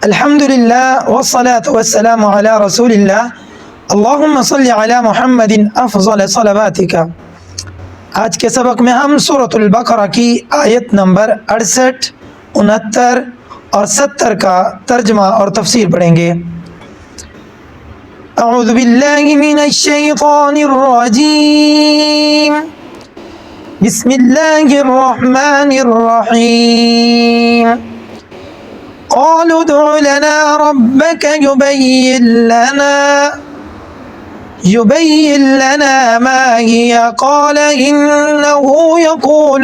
الحمدللہ والصلاة والسلام علی رسول اللہ اللہم صلی علی محمد افضل صلواتک۔ آج کے سبق میں ہم سورۃ البقرہ کی آیت نمبر 68، 69 اور 70 کا ترجمہ اور تفسیر پڑھیں گے۔ اعوذ باللہ من الشیطان الرجیم، بسم اللہ الرحمن الرحیم۔ قالوا ادع لنا ربك يبين لنا ما هي، قال إنه يقول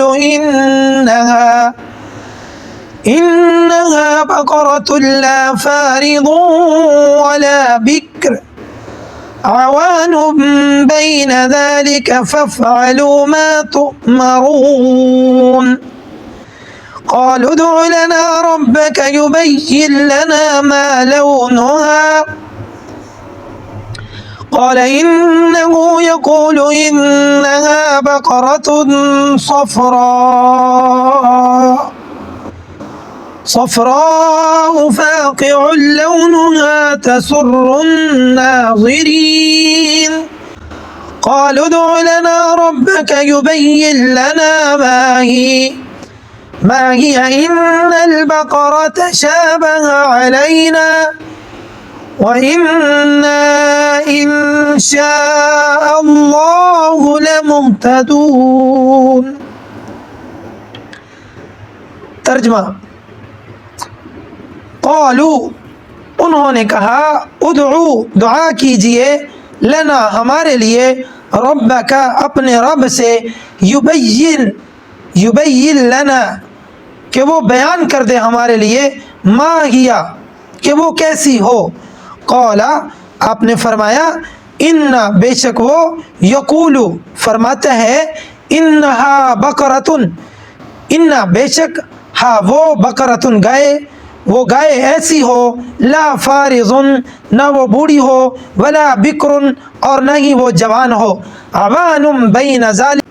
إنها بقرة لا فارض ولا بكر عوان بين ذلك فافعلوا ما تؤمرون۔ قالوا ادع لنا ربك يبين لنا ما لونها، قال إنه يقول إنها بقرة صفراء فاقع لونها تسر الناظرين۔ قالوا ادع لنا ربك يبين لنا ما هي إن البقرة شابه علينا وإنا إن شاء الله لمهتدون۔ ترجمہ، قالوا انہوں نے کہا، ادعو دعا کیجئے، لنا ہمارے لیے، ربک اپنے رب سے، یبین لنا کہ وہ بیان کر دے ہمارے لیے، ما ہیا کہ وہ کیسی ہو۔ قال آپ نے فرمایا، ان بے شک وہ، یقول فرماتا ہے، انہا بقرتن، ان بے شک ہاں وہ بقرتن گائے، وہ گائے ایسی ہو، لا فارضن نہ وہ بوڑھی ہو، ولا بکرن اور نہ ہی وہ جوان ہو، عوان بین ذالک،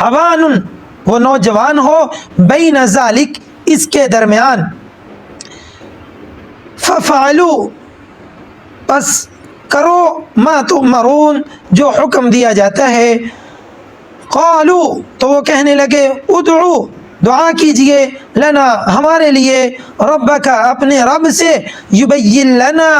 عوان وہ نوجوان ہو، بین ذالک اس کے درمیان، ففعلوا پس کرو، ما تؤمرون جو حکم دیا جاتا ہے۔ قالوا تو وہ کہنے لگے، ادعو دعا کیجئے، لنا ہمارے لیے، ربک اپنے رب سے، یبین لنا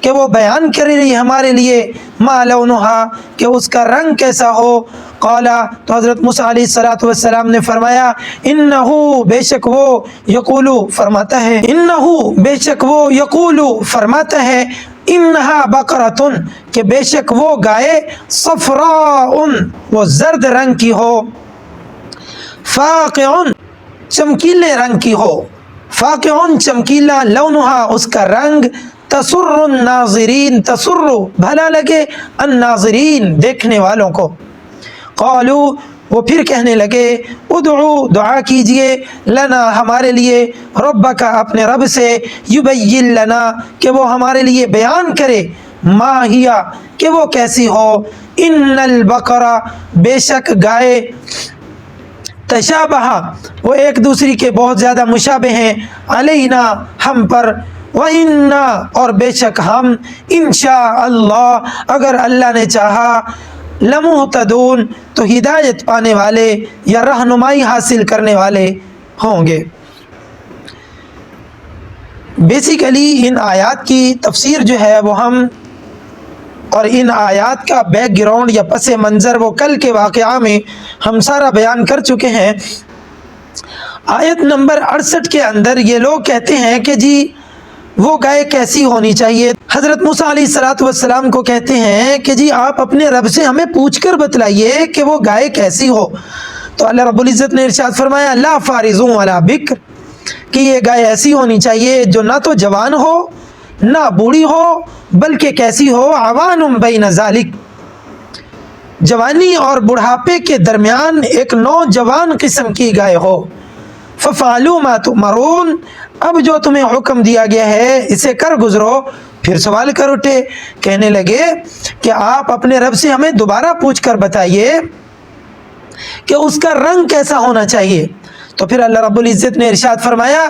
کہ وہ بیان کرے رہی ہمارے لیے، ما لونہا کہ اس کا رنگ کیسا ہو۔ قال تو حضرت موسیٰ علیہ السلام نے فرمایا، انہو بے شک وہ، یقولو فرماتا ہے، انہو بے شک وہ، یقولو فرماتا ہے، انہا بقرتن کہ بے شک وہ گائے، صفراء وہ زرد رنگ کی ہو، فاقع چمکیلے رنگ کی ہو، فاقع چمکیلا، لونہا اس کا رنگ، تسر الناظرین تسر بھلا لگے، الناظرین دیکھنے والوں کو۔ قالوا وہ پھر کہنے لگے، ادعو دعا کیجئے، لنا ہمارے لیے، ربک اپنے رب سے، یبین لنا کہ وہ ہمارے لیے بیان کرے، ما ہیا کہ وہ کیسی ہو، ان البقرہ بے شک گائے، تشابہ وہ ایک دوسری کے بہت زیادہ مشابہ ہیں، علینا ہم پر، وَإِنَّا اور بے شک ہم، انشاء اللہ اگر اللہ نے چاہا، لمہتدون تو ہدایت پانے والے یا رہنمائی حاصل کرنے والے ہوں گے۔ بیسیکلی ان آیات کی تفسیر جو ہے وہ ہم، اور ان آیات کا بیک گراؤنڈ یا پس منظر وہ کل کے واقعہ میں ہم سارا بیان کر چکے ہیں۔ آیت نمبر 68 کے اندر یہ لوگ کہتے ہیں کہ جی وہ گائے کیسی ہونی چاہیے۔ حضرت موسیٰ علیہ السلام کو کہتے ہیں کہ جی آپ اپنے رب سے ہمیں پوچھ کر بتلائیے کہ وہ گائے کیسی ہو۔ تو اللہ رب العزت نے ارشاد فرمایا، لا فارض ولا بکر کہ یہ گائے ایسی ہونی چاہیے جو نہ تو جوان ہو نہ بوڑھی ہو، بلکہ کیسی ہو، عوان بین ذالک جوانی اور بڑھاپے کے درمیان ایک نوجوان قسم کی گائے ہو۔ ففعلوا ما تؤمرون اب جو تمہیں حکم دیا گیا ہے اسے کر گزرو۔ پھر سوال کر اٹھے، کہنے لگے کہ آپ اپنے رب سے ہمیں دوبارہ پوچھ کر بتائیے کہ اس کا رنگ کیسا ہونا چاہیے۔ تو پھر اللہ رب العزت نے ارشاد فرمایا